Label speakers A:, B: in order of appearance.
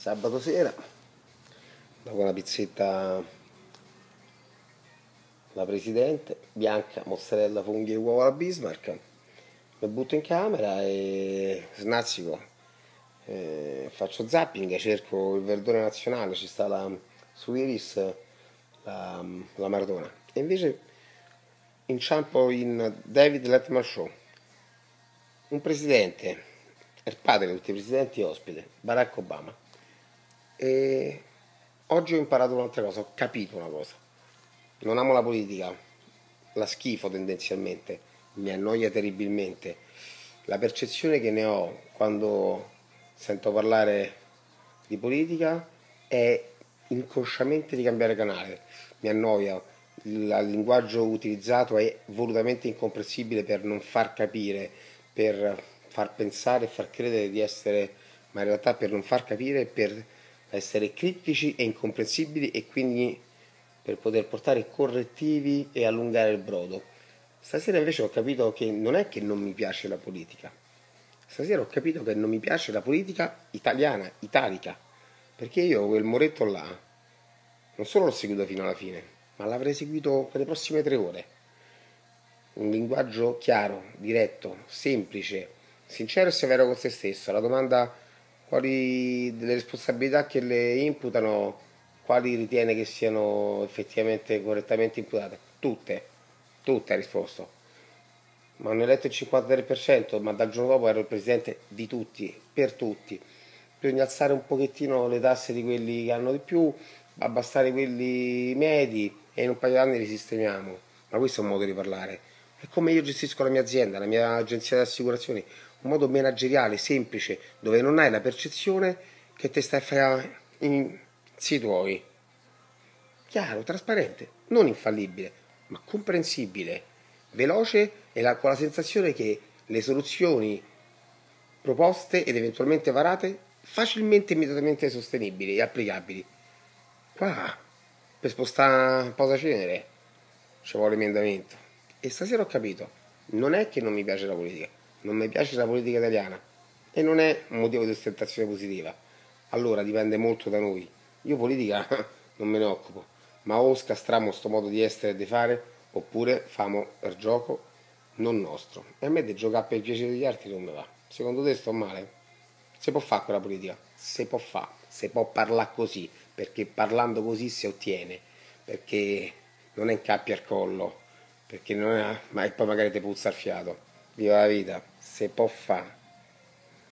A: Sabato sera, dopo una pizzetta la Presidente, bianca, mozzarella, funghi e uova alla Bismarck, mi butto in camera e snazzico, faccio zapping, cerco il verdone nazionale, ci sta su Iris la maratona. E invece inciampo in David Letterman Show, un presidente, è il padre di tutti i presidenti ospite, Barack Obama. E oggi ho imparato un'altra cosa, ho capito una cosa. Non amo la politica, la schifo tendenzialmente, mi annoia terribilmente. La percezione che ne ho quando sento parlare di politica è inconsciamente di cambiare canale. Mi annoia, il linguaggio utilizzato è volutamente incomprensibile per non far capire, per far pensare e far credere di essere, ma in realtà per non far capire, per essere criptici e incomprensibili e quindi per poter portare correttivi e allungare il brodo. Stasera invece ho capito che non è che non mi piace la politica. Stasera ho capito che non mi piace la politica italiana, italica, perché io quel muretto là non solo l'ho seguito fino alla fine, ma l'avrei seguito per le prossime 3 ore. Un linguaggio chiaro, diretto, semplice, sincero e severo con se stesso. La domanda quali delle responsabilità che le imputano, quali ritiene che siano effettivamente correttamente imputate? Tutte, tutte ha risposto. Ma hanno eletto il 53%, ma dal giorno dopo ero il presidente di tutti, per tutti. Bisogna alzare un pochettino le tasse di quelli che hanno di più, abbassare quelli medi e in un paio d'anni li sistemiamo. Ma questo è un modo di parlare. È come io gestisco la mia azienda, la mia agenzia di assicurazioni, un modo manageriale, semplice, dove non hai la percezione che te stai a fare in si tuoi. Chiaro, trasparente, non infallibile, ma comprensibile, veloce e con la sensazione che le soluzioni proposte ed eventualmente varate facilmente e immediatamente sostenibili e applicabili. Qua, per spostare un po' da cenere, ci vuole emendamento. E stasera ho capito, non è che non mi piace la politica, non mi piace la politica italiana e non è un motivo di ostentazione positiva. Allora dipende molto da noi. Io politica non me ne occupo, ma o scastriamo sto modo di essere e di fare, oppure famo per gioco non nostro. E a me di giocare per il piacere degli altri non mi va. Secondo te sto male? Si può fare quella politica? Si può fare, si può parlare così, perché parlando così si ottiene, perché non è incappi al collo, perché non è, ma e poi magari ti puzza il fiato. Viva la vita, si può fare.